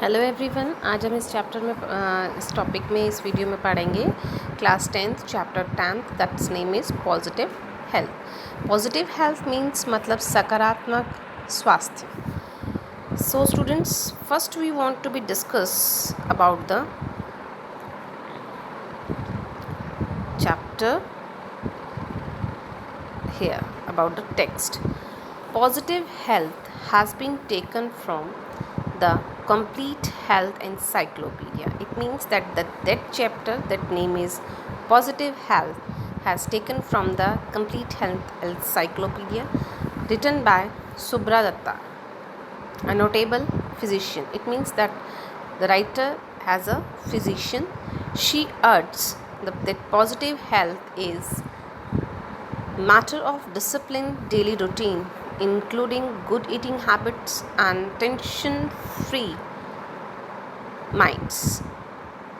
Hello everyone, आज हम इस चैप्टर में इस टॉपिक में इस वीडियो में पढ़ेंगे class 10th chapter 10th that's name is positive health. Positive health means मतलब सकारात्मक स्वास्थ्य। So students, first we want to be discuss about the chapter here, about the text. Positive health has been taken from the Complete Health Encyclopedia. It means that that chapter, that name is Positive Health, has taken from the Complete Health Encyclopedia, written by Subra Datta, a notable physician. It means that the writer has a physician. She urges that positive health is matter of disciplined daily routine, including good eating habits and tension-free minds.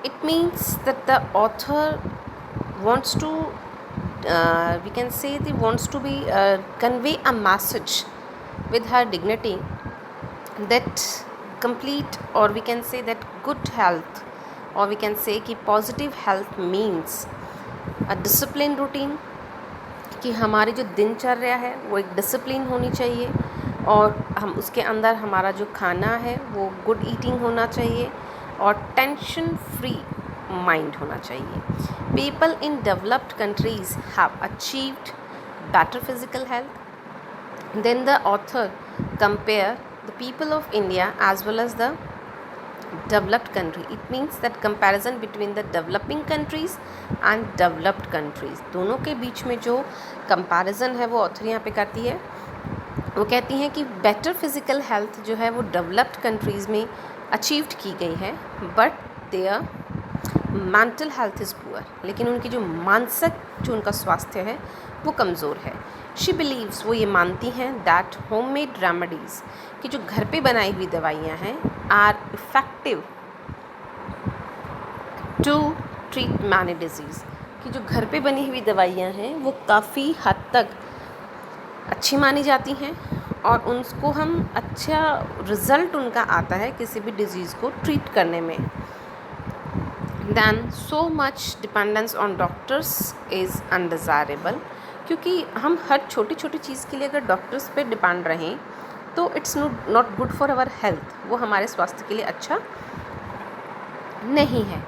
It means that the author wants to, we can say, they wants to be convey a message with her dignity that complete, or we can say that good health, or we can say कि positive health means a disciplined routine, कि हमारी जो दिनचर्या है वो एक discipline होनी चाहिए और हम उसके अंदर हमारा जो खाना है वो गुड ईटिंग होना चाहिए और टेंशन फ्री माइंड होना चाहिए. People in developed countries have achieved better physical health. Then the author compare the people of India as well as the developed country. It means that comparison between the developing countries and developed countries, दोनों के बीच में जो comparison है वो author यहाँ पे करती है. वो कहती हैं कि better physical health जो है वो developed countries में achieved की गई है, but their mental health is poor. लेकिन उनकी जो मानसिक जो उनका स्वास्थ्य है वो कमज़ोर है. शी बिलीव्स, वो ये मानती हैं दैट होममेड रेमेडीज़, कि जो घर पे बनाई हुई दवाइयाँ हैं, are effective to treat many disease, कि जो घर पे बनी हुई दवाइयाँ हैं वो काफ़ी हद तक अच्छी मानी जाती हैं और उनको हम अच्छा रिज़ल्ट उनका आता है किसी भी डिज़ीज़ को ट्रीट करने में. Than so much dependence on doctors is undesirable, क्योंकि हम हर छोटी छोटी चीज़ के लिए अगर डॉक्टर्स पे डिपेंड रहें तो it's not good for our health, वो हमारे स्वास्थ्य के लिए अच्छा नहीं है.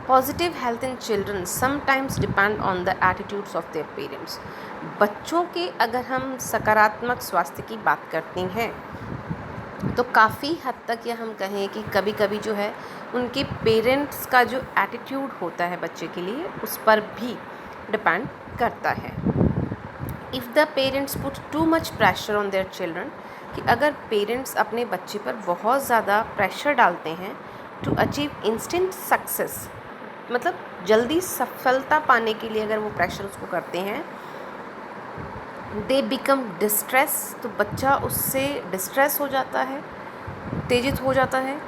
Positive health in children sometimes depend on the attitudes of their parents. बच्चों के अगर हम सकारात्मक स्वास्थ्य की बात करते हैं तो काफ़ी हद तक या हम कहें कि कभी कभी जो है उनके पेरेंट्स का जो एटीट्यूड होता है बच्चे के लिए उस पर भी डिपेंड करता है. If the parents put too much pressure on their children, कि अगर पेरेंट्स अपने बच्चे पर बहुत ज़्यादा प्रेशर डालते हैं टू अचीव इंस्टेंट सक्सेस, मतलब जल्दी सफलता पाने के लिए अगर वो प्रेशर उसको करते हैं, दे बिकम डिस्ट्रेस, तो बच्चा उससे डिस्ट्रेस हो जाता है, उत्तेजित हो जाता है.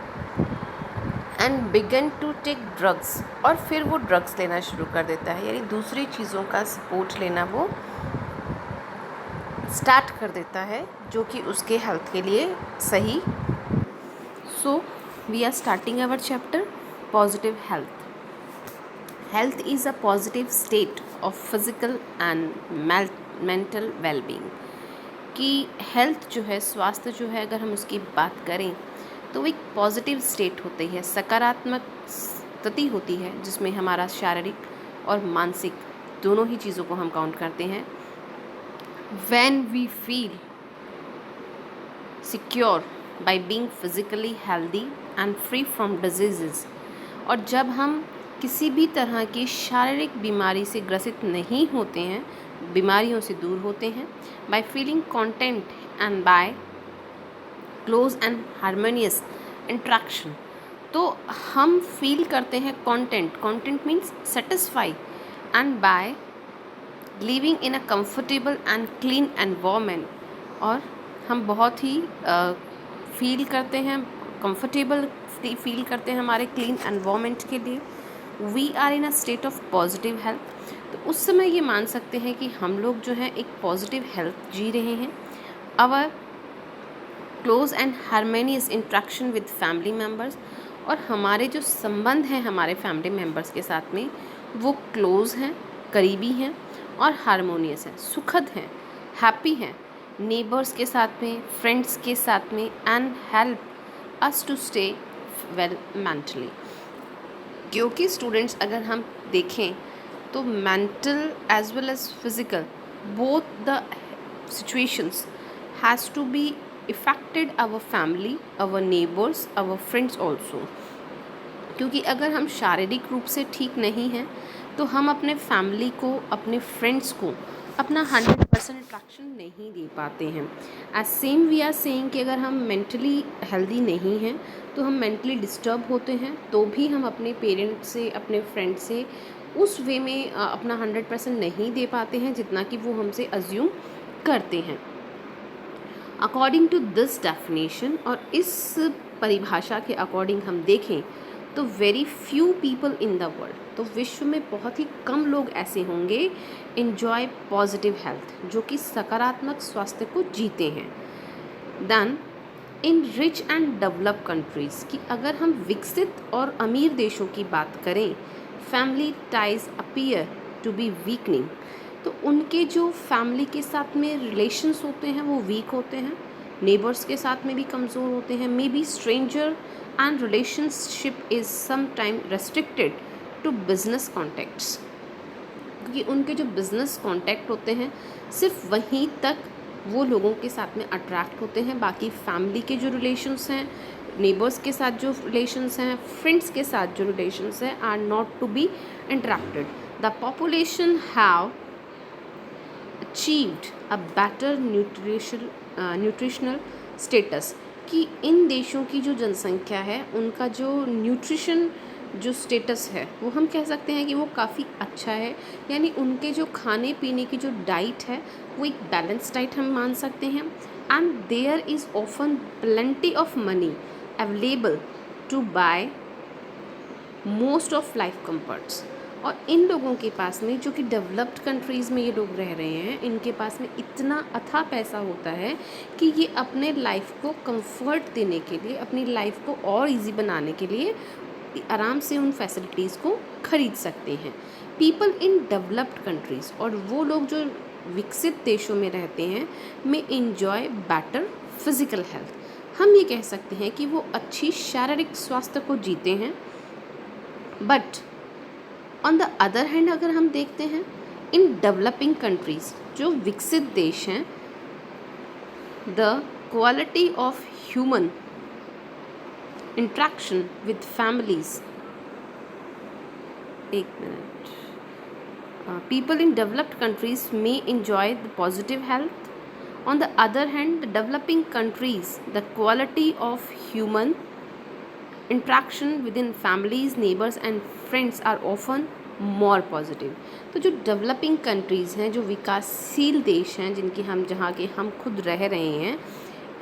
And begin to take drugs, और फिर वो ड्रग्स लेना शुरू कर देता है, यानी दूसरी चीज़ों का सपोर्ट लेना वो स्टार्ट कर देता है जो कि उसके हेल्थ के लिए सही. So we are starting our chapter positive health. Health is a positive state of physical and mental wellbeing, कि हेल्थ जो है, स्वास्थ्य जो है, अगर हम उसकी बात करें तो वो एक पॉजिटिव स्टेट होती है, सकारात्मक स्थिति होती है जिसमें हमारा शारीरिक और मानसिक दोनों ही चीज़ों को हम काउंट करते हैं. When we feel secure by being physically healthy and free from diseases, और जब हम किसी भी तरह की शारीरिक बीमारी से ग्रसित नहीं होते हैं, बीमारियों से दूर होते हैं, by feeling content and by close and harmonious interaction, तो हम फील करते हैं content means satisfy, and by living in a comfortable and clean environment, और हम बहुत ही फील करते हैं, कंफर्टेबल फील करते हैं हमारे क्लीन एनवायरनमेंट के लिए. We are in a state of positive health, तो उस समय ये मान सकते हैं कि हम लोग जो है एक पॉजिटिव हेल्थ जी रहे हैं. Our close and harmonious interaction with family members, और हमारे जो संबंध हैं हमारे फैमिली मेम्बर्स के साथ में वो क्लोज हैं, करीबी हैं और हारमोनियस हैं, सुखद हैं, हैप्पी हैं नेबर्स के साथ में, फ्रेंड्स के साथ में, and help us to stay well mentally. क्योंकि स्टूडेंट्स अगर हम देखें तो mental as well as physical both the situations has to be affected our family, our neighbors, our friends also। क्योंकि अगर हम शारीरिक रूप से ठीक नहीं हैं तो हम अपने फैमिली को, अपने फ्रेंड्स को अपना 100% अट्रैक्शन नहीं दे पाते हैं। As same we are saying कि अगर हम मेंटली हेल्दी नहीं हैं तो हम मेंटली डिस्टर्ब होते हैं, तो भी हम अपने पेरेंट्स से, अपने फ्रेंड से उस वे में अपना 100% नहीं दे पाते हैं जितना कि वो हमसे अज्यूम करते हैं। अकॉर्डिंग टू दिस डेफिनेशन, और इस परिभाषा के अकॉर्डिंग हम देखें तो very few people in the world, तो विश्व में बहुत ही कम लोग ऐसे होंगे इन्जॉय पॉजिटिव हेल्थ, जो कि सकारात्मक स्वास्थ्य को जीते हैं। Then in rich and developed countries की अगर हम विकसित और अमीर देशों की बात करें, family ties appear to be weakening, तो उनके जो फैमिली के साथ में रिलेशंस होते हैं वो वीक होते हैं, नेबर्स के साथ में भी कमज़ोर होते हैं, may be stranger and relationship is some time restricted to business contacts, क्योंकि उनके जो बिज़नेस कॉन्टैक्ट होते हैं सिर्फ वहीं तक वो लोगों के साथ में अट्रैक्ट होते हैं, बाकी फैमिली के जो रिलेशंस हैं, नेबर्स के साथ जो रिलेशंस हैं, फ्रेंड्स के साथ जो रिलेशंस हैं are not to be interacted. The population have achieved a better nutritional status, कि इन देशों की जो जनसंख्या है उनका जो न्यूट्रिशन जो स्टेटस है वो हम कह सकते हैं कि वो काफ़ी अच्छा है, यानी उनके जो खाने पीने की जो डाइट है वो एक बैलेंस डाइट हम मान सकते हैं। And there is often plenty of money available to buy most of life comforts, और इन लोगों के पास में, जो कि डेवलप्ड कंट्रीज़ में ये लोग रह रहे हैं, इनके पास में इतना अथाह पैसा होता है कि ये अपने लाइफ को कंफर्ट देने के लिए, अपनी लाइफ को और इजी बनाने के लिए आराम से उन फैसिलिटीज़ को खरीद सकते हैं। पीपल इन डेवलप्ड कंट्रीज़, और वो लोग जो विकसित देशों में रहते हैं, में इन्जॉय बेटर फिज़िकल हेल्थ, हम ये कह सकते हैं कि वो अच्छी शारीरिक स्वास्थ्य को जीते हैं। But on the other hand अगर हम देखते हैं इन डेवलपिंग कंट्रीज़, जो विकसित देश हैं, the quality of human interaction with families, एक minute, people in developed countries may enjoy the positive health. On the other hand, the developing countries, the quality of human interaction within families, neighbors and friends are often more positive। तो जो developing countries हैं, जो विकासशील देश हैं, जिनकी हम, जहाँ के हम खुद रह रहे हैं,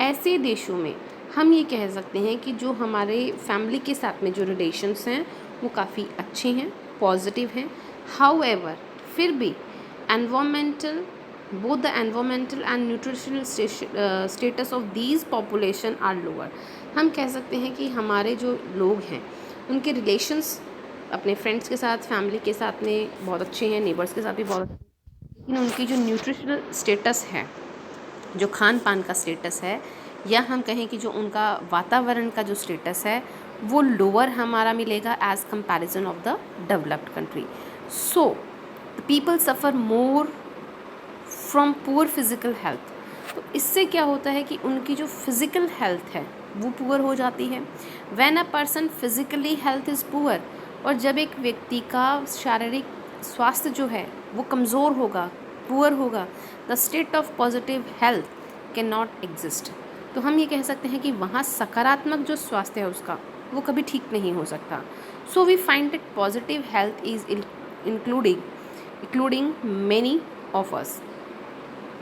ऐसे देशों में हम ये कह सकते हैं कि जो हमारे फैमिली के साथ में जो रिलेशंस हैं वो काफ़ी अच्छे हैं, पॉजिटिव हैं। हाउएवर, फिर भी environmental, both the environmental and nutritional status of these population are lower. हम कह सकते हैं कि हमारे जो लोग हैं उनके रिलेशंस अपने फ्रेंड्स के साथ, फैमिली के साथ में बहुत अच्छे हैं, नेबर्स के साथ भी बहुत अच्छे हैं, लेकिन उनकी जो न्यूट्रिशनल स्टेटस है, जो खान पान का स्टेटस है, या हम कहें कि जो उनका वातावरण का जो स्टेटस है वो लोअर हमारा मिलेगा as comparison of the developed country. So people suffer more from poor physical health. तो इससे क्या होता है कि उनकी जो फिज़िकल हेल्थ है वो पुअर हो जाती है। When a person physically health is poor, और जब एक व्यक्ति का शारीरिक स्वास्थ्य जो है वो कमज़ोर होगा, पुअर होगा, the state of positive health can not exist. तो हम ये कह सकते हैं कि वहाँ सकारात्मक जो स्वास्थ्य है उसका वो कभी ठीक नहीं हो सकता। So we find that positive health is including many of us,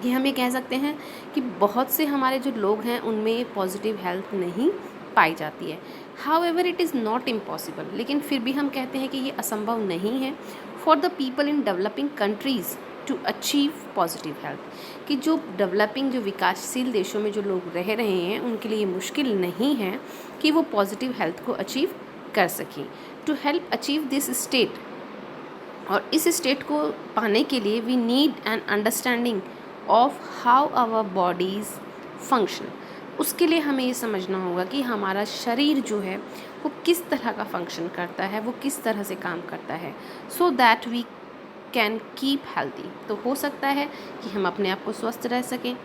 कि हम ये कह सकते हैं कि बहुत से हमारे जो लोग हैं उनमें पॉजिटिव हेल्थ नहीं पाई जाती है। However it is not impossible, लेकिन फिर भी हम कहते हैं कि ये असंभव नहीं है for the people in developing countries to achieve positive health. कि जो डेवलपिंग, जो विकासशील देशों में जो लोग रह रहे हैं उनके लिए ये मुश्किल नहीं है कि वो पॉजिटिव हेल्थ को अचीव कर सकें। To help achieve this state, और इस स्टेट को पाने के लिए we need an understanding of how our bodies function. उसके लिए हमें ये समझना होगा कि हमारा शरीर जो है वो किस तरह का फंक्शन करता है, वो किस तरह से काम करता है, so that we can keep healthy. तो हो सकता है कि हम अपने आप को स्वस्थ रह सकें।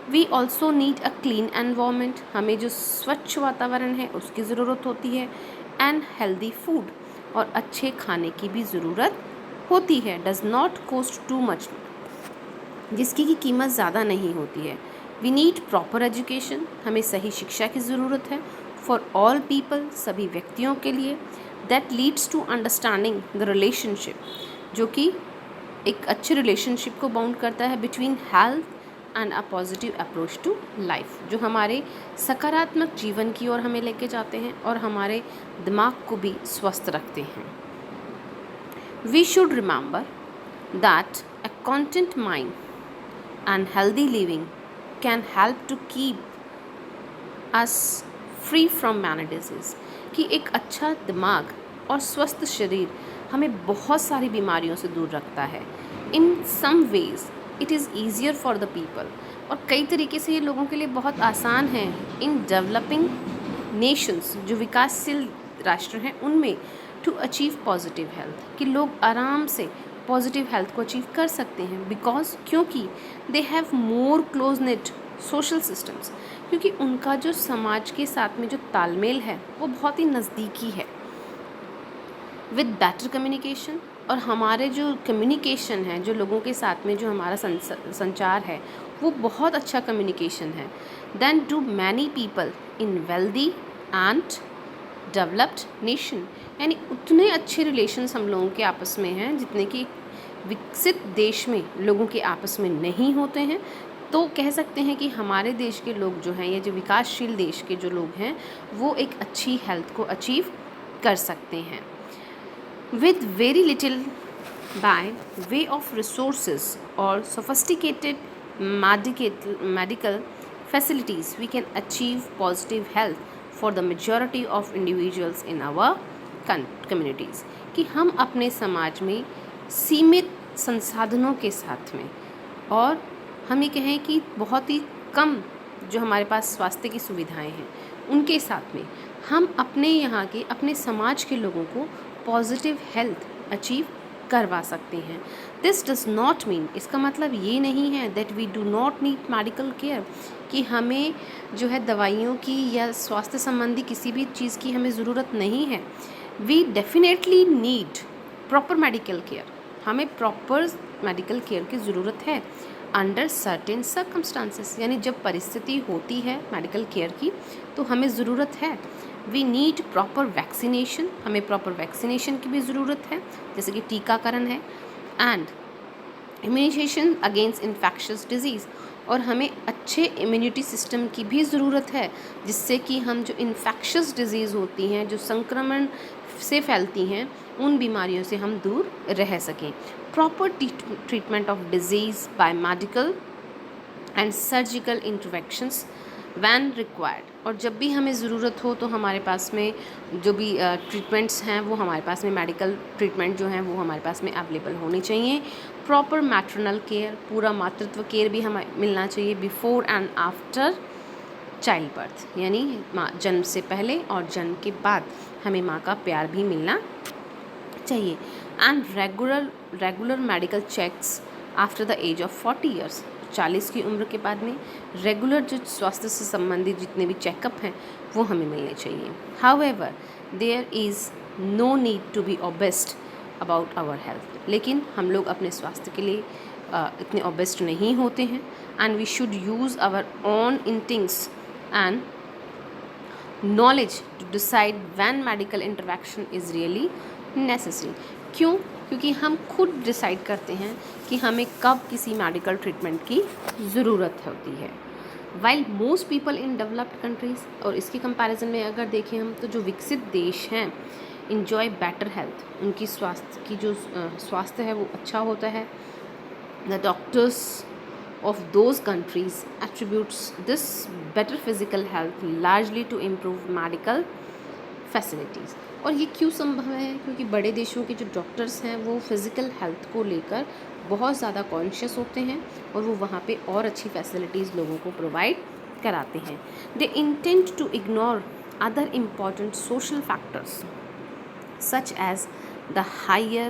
We also need a clean environment, हमें जो स्वच्छ वातावरण है उसकी ज़रूरत होती है। एंड हेल्दी फूड, और अच्छे खाने की भी ज़रूरत होती है। Does not cost too much, जिसकी की कीमत ज़्यादा नहीं होती है। वी नीड प्रॉपर एजुकेशन, हमें सही शिक्षा की ज़रूरत है। फॉर ऑल पीपल, सभी व्यक्तियों के लिए। That leads to understanding the relationship, जो कि एक अच्छे रिलेशनशिप को बाउंड करता है between health and a positive approach to life, जो हमारे सकारात्मक जीवन की ओर हमें लेके जाते हैं और हमारे दिमाग को भी स्वस्थ रखते हैं। We should remember that a content mind and healthy living can help to keep us free from many diseases। कि एक अच्छा दिमाग और स्वस्थ शरीर हमें बहुत सारी बीमारियों से दूर रखता है। In some ways it is easier for the people, और कई तरीके से ये लोगों के लिए बहुत आसान है। इन डेवलपिंग नेशंस, जो विकासशील राष्ट्र हैं उनमें, टू अचीव पॉजिटिव हेल्थ, कि लोग आराम से पॉजिटिव हेल्थ को अचीव कर सकते हैं। बिकॉज, क्योंकि they have more close net social systems, क्योंकि उनका जो समाज के साथ में जो तालमेल है वो बहुत ही नज़दीकी है। विद बेटर कम्युनिकेशन, और हमारे जो कम्युनिकेशन है, जो लोगों के साथ में जो हमारा संचार है वो बहुत अच्छा कम्युनिकेशन है। Then do many people in wealthy and developed nation, यानी उतने अच्छे रिलेशंस हम लोगों के आपस में हैं जितने कि विकसित देश में लोगों के आपस में नहीं होते हैं। तो कह सकते हैं कि हमारे देश के लोग जो हैं, या जो विकासशील देश के जो लोग हैं, वो एक अच्छी हेल्थ को अचीव कर सकते हैं। With very little by way of resources और sophisticated medical facilities, we can achieve positive health for the majority of individuals in our communities। कि हम अपने समाज में सीमित संसाधनों के साथ में, और हम ये कहें कि बहुत ही कम जो हमारे पास स्वास्थ्य की सुविधाएं हैं उनके साथ में, हम अपने यहाँ के, अपने समाज के लोगों को पॉजिटिव हेल्थ अचीव करवा सकते हैं। दिस डज़ नॉट मीन, इसका मतलब ये नहीं है that we do not need medical care, कि हमें जो है दवाइयों की या स्वास्थ्य संबंधी किसी भी चीज़ की हमें ज़रूरत नहीं है। We definitely need proper medical care, हमें प्रॉपर मेडिकल केयर की ज़रूरत है अंडर सर्टेन सर्कमस्टांसेस, यानी जब परिस्थिति होती है मेडिकल केयर की तो हमें ज़रूरत है। वी नीड प्रॉपर वैक्सीनेशन, हमें प्रॉपर वैक्सीनेशन की भी ज़रूरत है, जैसे कि टीकाकरण है, and immunisation against infectious disease, और हमें अच्छे इम्यूनिटी सिस्टम की भी ज़रूरत है, जिससे कि हम जो इन्फेक्शस डिजीज़ होती हैं, जो संक्रमण से फैलती हैं, उन बीमारियों से हम दूर रह सकें। Proper treatment of disease by medical and surgical interventions when required, और जब भी हमें ज़रूरत हो तो हमारे पास में जो भी ट्रीटमेंट्स हैं वो हमारे पास में, मेडिकल ट्रीटमेंट जो हैं वो हमारे पास में अवेलेबल होनी चाहिए। प्रॉपर मैटरनल केयर, पूरा मातृत्व केयर भी हमें मिलना चाहिए before and after child birth, यानी माँ जन्म से पहले और जन्म के बाद हमें माँ का प्यार भी मिलना चाहिए। And regular medical checks after the age of 40 years, 40 की उम्र के बाद में रेगुलर जो स्वास्थ्य से संबंधित जितने भी चेकअप हैं वो हमें मिलने चाहिए। However there is no need to be obsessed about our health, लेकिन हम लोग अपने स्वास्थ्य के लिए इतने ऑब्सेस्ड नहीं होते हैं। And we should use our own instincts and knowledge to decide when medical intervention is really necessary. क्यों? क्योंकि हम खुद डिसाइड करते हैं कि हमें कब किसी मेडिकल ट्रीटमेंट की ज़रूरत होती है। While most people in developed countries, और इसके कंपैरिजन में अगर देखें हम तो जो विकसित देश हैं, इन्जॉय बेटर हेल्थ, उनकी स्वास्थ्य की जो स्वास्थ्य है वो अच्छा होता है। The doctors of those countries attributes this better physical health largely to improve medical facilities. और ये क्यों संभव है? क्योंकि बड़े देशों के जो डॉक्टर्स हैं वो फिज़िकल हेल्थ को लेकर बहुत ज़्यादा कॉन्शियस होते हैं और वो वहाँ पे और अच्छी फैसिलिटीज़ लोगों को प्रोवाइड कराते हैं. They intend to ignore other important social factors such as the higher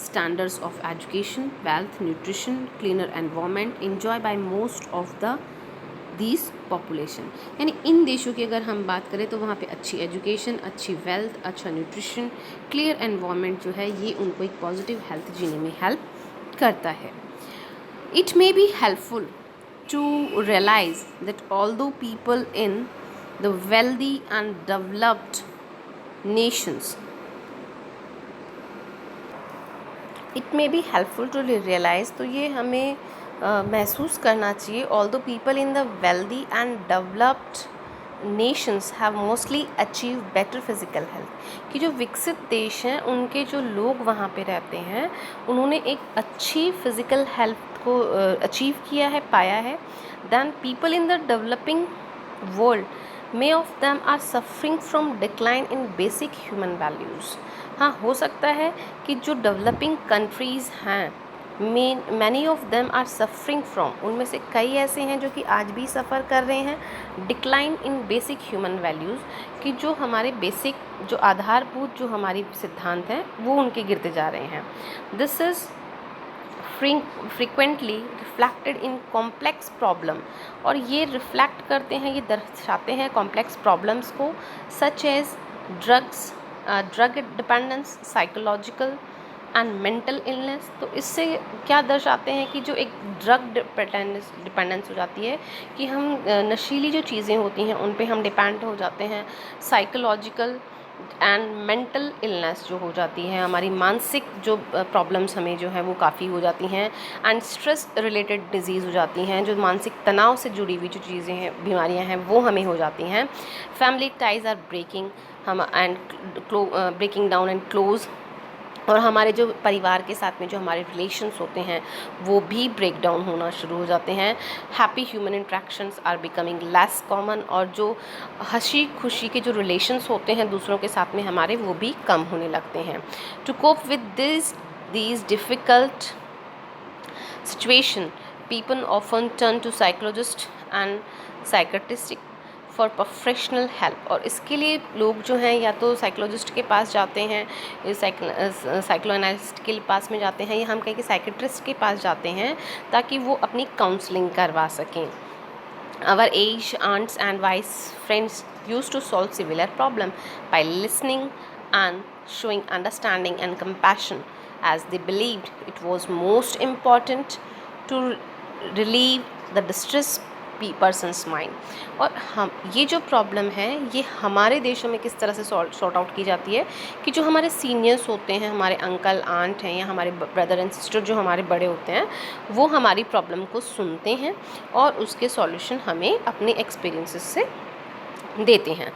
standards of education, wealth, nutrition, cleaner environment enjoyed by most of these population. यानी इन देशों की अगर हम बात करें तो वहाँ पे अच्छी एजुकेशन, अच्छी वेल्थ, अच्छा न्यूट्रिशन, क्लियर एनवायरनमेंट जो है ये उनको एक पॉजिटिव हेल्थ जीने में हेल्प करता है. It may be helpful to realize that although people in the wealthy and developed nations, it may be helpful to realize, तो ये हमें महसूस करना चाहिए, although people in the wealthy and developed nations have mostly achieved better physical health, कि जो विकसित देश हैं उनके जो लोग वहाँ पे रहते हैं उन्होंने एक अच्छी फिज़िकल हेल्थ को अचीव किया है, पाया है, than people in the developing world. Many of them are suffering from decline in basic human values. हाँ, हो सकता है कि जो डेवलपिंग कंट्रीज़ हैं many of them are suffering from, उनमें से कई ऐसे हैं जो कि आज भी सफ़र कर रहे हैं decline in basic human values, कि जो हमारे बेसिक जो आधारभूत जो हमारी सिद्धांत हैं वो उनके गिरते जा रहे हैं. This is frequently reflected in complex problem, और ये रिफ्लेक्ट करते हैं, ये दर्शाते हैं कॉम्प्लेक्स प्रॉब्लम्स को, such as drug dependence, psychological and mental illness. तो इससे क्या दर्शाते हैं कि जो एक ड्रग डिपेंडेंस हो जाती है, कि हम नशीली जो चीज़ें होती हैं उन पे हम डिपेंड हो जाते हैं, साइकोलॉजिकल एंड मेंटल इलनेस जो हो जाती है, हमारी मानसिक जो प्रॉब्लम्स हमें जो है वो काफ़ी हो जाती हैं, एंड स्ट्रेस रिलेटेड डिजीज़ हो जाती हैं, जो मानसिक तनाव से जुड़ी हुई जो चीज़ें हैं, बीमारियां हैं, वो हमें हो जाती हैं. Family ties are breaking breaking down and close, और हमारे जो परिवार के साथ में जो हमारे रिलेशंस होते हैं वो भी ब्रेक डाउन होना शुरू हो जाते हैं. Happy human interactions are becoming less common, और जो हंसी खुशी के जो रिलेशंस होते हैं दूसरों के साथ में हमारे, वो भी कम होने लगते हैं. To cope with these difficult situation, people often turn to psychologists and psychiatrists for professional help. और इसके लिए लोग जो हैं या तो साइकोलॉजिस्ट के पास जाते हैं, साइकोएनालिस्ट के पास में जाते हैं, या हम कहें कि साइकेट्रिस्ट के पास जाते हैं ताकि वो अपनी काउंसलिंग करवा सकें. Our age aunts and wise friends use to solve similar problem by listening and showing understanding and compassion, as they believed it was most important to relieve the distress person's mind. और हम ये जो problem है ये हमारे देशों में किस तरह से सॉर्ट आउट की जाती है, कि जो हमारे सीनियर्स होते हैं, हमारे अंकल आंट हैं, या हमारे ब्रदर एंड सिस्टर जो हमारे बड़े होते हैं, वो हमारी प्रॉब्लम को सुनते हैं और उसके सॉल्यूशन हमें अपने एक्सपीरियंसेस से देते हैं.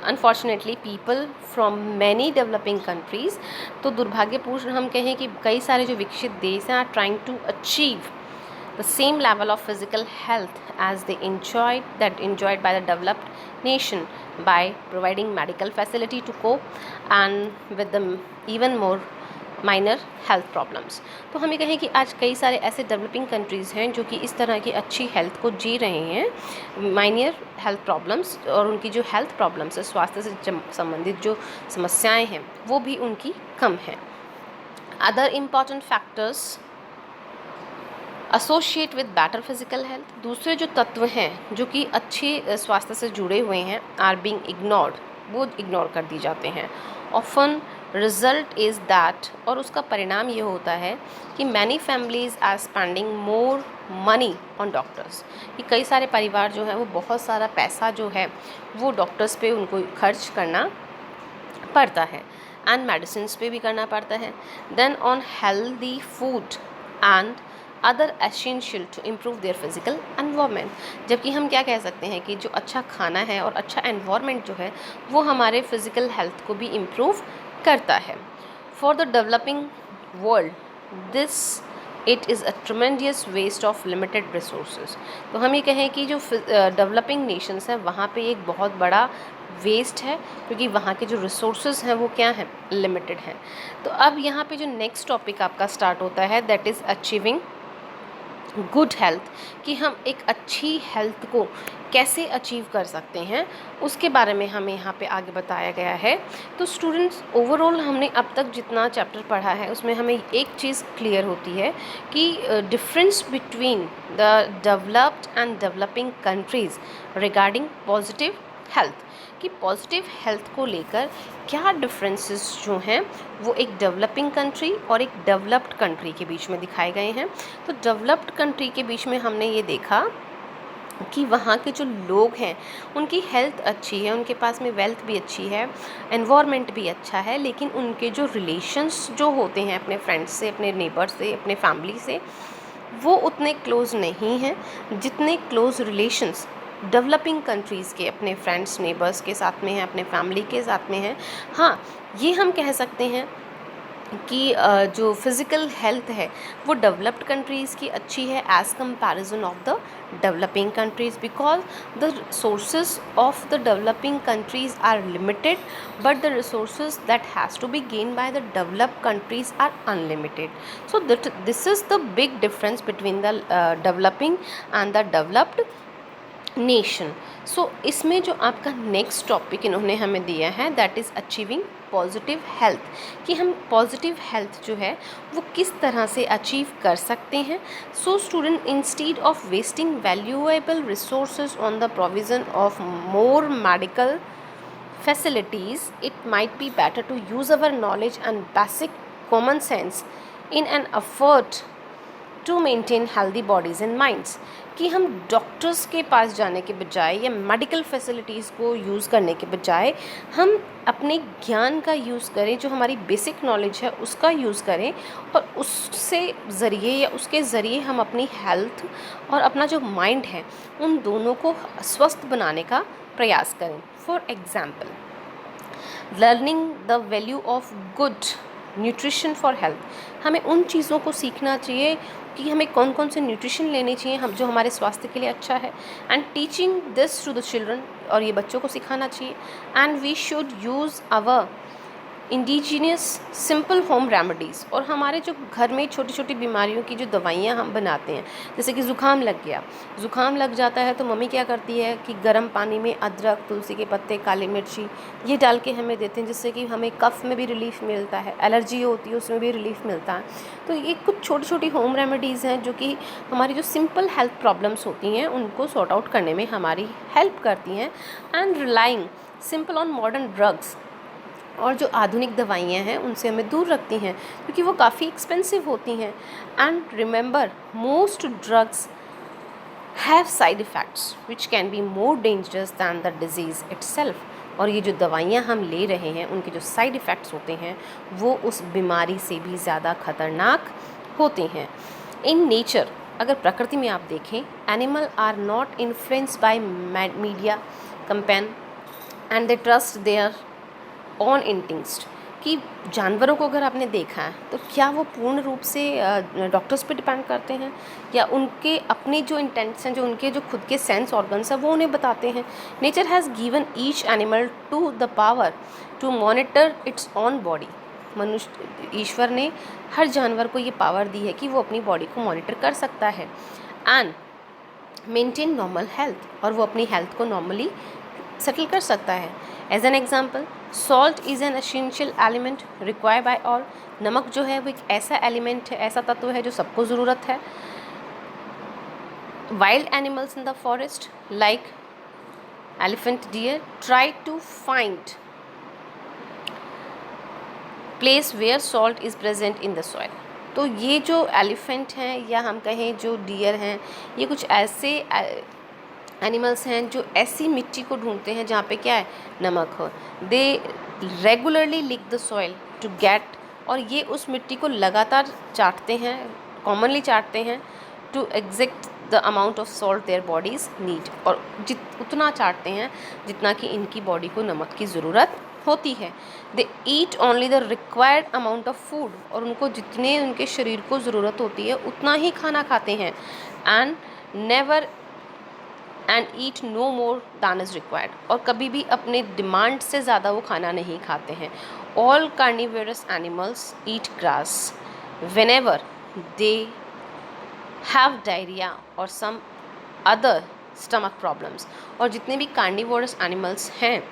Unfortunately people from many developing countries, तो दुर्भाग्यपूर्ण हम कहें कि कई सारे जो विकसित देश हैं are trying to achieve the same level of physical health as they enjoyed by the developed nation by providing medical facility to cope and with the even more minor health problems. तो हमें कहें कि आज कई सारे ऐसे developing countries हैं जो कि इस तरह की अच्छी हेल्थ को जी रहे हैं, माइनर हेल्थ प्रॉब्लम्स, और उनकी जो हेल्थ प्रॉब्लम्स है, स्वास्थ्य से संबंधित जो समस्याएं हैं वो भी उनकी कम हैं. Other important factors associate with better physical health, दूसरे जो तत्व हैं जो कि अच्छे स्वास्थ्य से जुड़े हुए हैं, आर बीइंग इग्नोर्ड, वो इग्नोर कर दी जाते हैं. ऑफन रिजल्ट इज़ दैट, और उसका परिणाम ये होता है कि many families are spending more money on doctors, कि कई सारे परिवार जो हैं वो बहुत सारा पैसा जो है वो डॉक्टर्स पे उनको खर्च करना पड़ता है, एंड मेडिसिन पे भी करना पड़ता है. Then on healthy food and other essential to improve their physical environment, जबकि हम क्या कह सकते हैं कि जो अच्छा खाना है और अच्छा एनवायरनमेंट जो है वो हमारे फिज़िकल हेल्थ को भी इम्प्रूव करता है. For the developing world this it is a tremendous waste of limited resources. तो हम ये कहें कि जो डेवलपिंग नेशंस हैं वहाँ पे एक बहुत बड़ा वेस्ट है, क्योंकि वहाँ के जो रिसोर्सेज हैं वो क्या हैं, लिमिटेड हैं। तो अब यहाँ पे जो नेक्स्ट टॉपिक आपका स्टार्ट होता है, that is achieving good health, कि हम एक अच्छी हेल्थ को कैसे अचीव कर सकते हैं, उसके बारे में हमें यहाँ पे आगे बताया गया है। तो स्टूडेंट्स, ओवरऑल हमने अब तक जितना चैप्टर पढ़ा है उसमें हमें एक चीज़ क्लियर होती है कि difference between the developed and developing countries regarding positive health, कि पॉजिटिव हेल्थ को लेकर क्या डिफरेंसेस जो हैं वो एक डेवलपिंग कंट्री और एक डेवलप्ड कंट्री के बीच में दिखाए गए हैं। तो डेवलप्ड कंट्री के बीच में हमने ये देखा कि वहाँ के जो लोग हैं उनकी हेल्थ अच्छी है, उनके पास में वेल्थ भी अच्छी है, एनवायरनमेंट भी अच्छा है, लेकिन उनके जो रिलेशंस जो होते हैं अपने फ्रेंड्स से, अपने नेबर से, अपने फैमिली से, वो उतने क्लोज़ नहीं हैं जितने क्लोज़ रिलेशंस डेवलपिंग कंट्रीज़ के अपने फ्रेंड्स नेबर्स के साथ में हैं, अपने फैमिली के साथ में हैं। हाँ, ये हम कह सकते हैं कि जो फिज़िकल हेल्थ है वो डेवलप्ड कंट्रीज़ की अच्छी है as comparison of the developing countries, because the resources of the developing countries are limited, but the resources that has to be gain by the developed countries are unlimited. So this is the big difference between the developing and the developed nation. So इसमें जो आपका next topic इन्होंने हमें दिया है, that is achieving positive health, कि हम positive health जो है वो किस तरह से अचीव कर सकते हैं। So student, instead of wasting valuable resources on the provision of more medical facilities, it might be better to use our knowledge and basic common sense in an effort to maintain healthy bodies and minds, कि हम doctors के पास जाने के बजाय या medical facilities को use करने के बजाय हम अपने ज्ञान का यूज़ करें, जो हमारी बेसिक नॉलेज है उसका यूज़ करें, और उससे ज़रिए या उसके ज़रिए हम अपनी हेल्थ और अपना जो माइंड है उन दोनों को स्वस्थ बनाने का प्रयास करें। For example, learning the value of good nutrition for health, हमें उन चीज़ों को सीखना चाहिए कि हमें कौन कौन से न्यूट्रिशन लेने चाहिए हम जो हमारे स्वास्थ्य के लिए अच्छा है, and teaching this to the children, और ये बच्चों को सिखाना चाहिए। And we should use our indigenous simple home remedies, और हमारे जो घर में छोटी छोटी बीमारियों की जो दवाइयाँ हम बनाते हैं, जैसे कि ज़ुकाम लग गया, ज़ुकाम लग जाता है तो मम्मी क्या करती है कि गर्म पानी में अदरक, तुलसी के पत्ते, काली मिर्ची ये डाल के हमें देते हैं, जिससे कि हमें कफ़ में भी रिलीफ़ मिलता है, एलर्जी होती है उसमें भी रिलीफ़ मिलता है। तो ये कुछ छोटी छोटी होम रेमेडीज़ हैं जो कि हमारी जो सिंपल हेल्थ प्रॉब्लम्स होती हैं उनको सॉर्ट आउट करने में हमारी हेल्प करती हैं। And relying simple on modern drugs, और जो आधुनिक दवाइयाँ हैं उनसे हमें दूर रखती हैं क्योंकि वो काफ़ी एक्सपेंसिव होती हैं। And remember, most drugs have side effects which can be more dangerous than the disease itself, और ये जो दवाइयाँ हम ले रहे हैं उनके जो साइड इफ़ेक्ट्स होते हैं वो उस बीमारी से भी ज़्यादा खतरनाक होते हैं। इन नेचर, अगर प्रकृति में आप देखें, animal are not influenced by media campaign and they trust their own instinct, कि जानवरों को अगर आपने देखा है तो क्या वो पूर्ण रूप से डॉक्टर्स पे डिपेंड करते हैं, या उनके अपने जो इंटेंट्स हैं, जो उनके जो खुद के सेंस ऑर्गन्स हैं वो उन्हें बताते हैं। Nature has given each animal to the power to monitor its own body, मनुष्य ईश्वर ने हर जानवर को ये पावर दी है कि वो अपनी बॉडी को मॉनिटर कर सकता है एंड मेंटेन नॉर्मल हेल्थ, और वो अपनी हेल्थ को नॉर्मली सेटल कर सकता है। As an example, salt is an essential element required by all, नमक जो है वो एक ऐसा एलिमेंट है, ऐसा तत्व है जो सबको ज़रूरत है। Wild animals in the forest like elephant, deer try to find place where salt is present in the soil. तो ये जो एलिफेंट हैं या हम कहें जो डियर हैं, ये कुछ ऐसे एनिमल्स हैं जो ऐसी मिट्टी को ढूंढते हैं जहाँ पे क्या है, नमक हो। They regularly lick the soil to get, और ये उस मिट्टी को लगातार चाटते हैं, कॉमनली चाटते हैं, to exact the amount of salt their bodies need, और उतना चाटते हैं जितना कि इनकी बॉडी को नमक की ज़रूरत होती है। They eat only the required amount of food, और उनको जितने उनके शरीर को ज़रूरत होती है उतना ही खाना खाते हैं। And never and eat no more than is required, और कभी भी अपने डिमांड से ज़्यादा वो खाना नहीं खाते हैं। All carnivorous animals eat grass whenever they have diarrhea or some other stomach problems। और जितने भी कार्निवोरस एनिमल्स हैं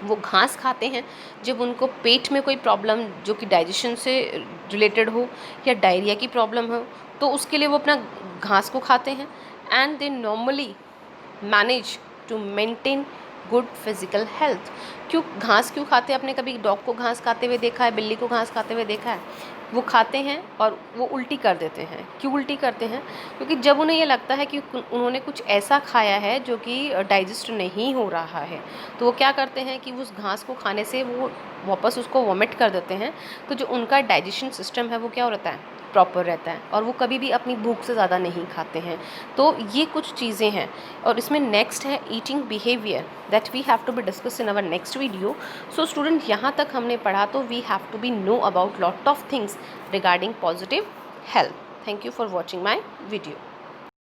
वो घास खाते हैं जब उनको पेट में कोई प्रॉब्लम जो कि डाइजेशन से रिलेटेड हो या डायरिया की प्रॉब्लम हो, तो उसके लिए वो अपना घास को खाते हैं। And they normally manage to maintain good physical health. घास क्यों खाते हैं? आपने कभी डॉग को घास खाते हुए देखा है, बिल्ली को घास खाते हुए देखा है? वो खाते हैं और वो उल्टी कर देते हैं। क्यों उल्टी करते हैं? क्योंकि जब उन्हें ये लगता है कि उन्होंने कुछ ऐसा खाया है जो कि डाइजेस्ट नहीं हो रहा है, तो वो क्या करते हैं कि उस घास को खाने से वो वापस उसको वॉमिट कर देते हैं। तो जो उनका डाइजेशन सिस्टम है वो क्या रहता है? प्रॉपर रहता है, और वो कभी भी अपनी भूख से ज़्यादा नहीं खाते हैं। तो ये कुछ चीज़ें हैं। और इसमें नेक्स्ट है eating behaviour that we have to be discuss in our next video. So student, यहाँ तक हमने पढ़ा, तो we have to be know about lot of things regarding positive health. Thank you for watching my video.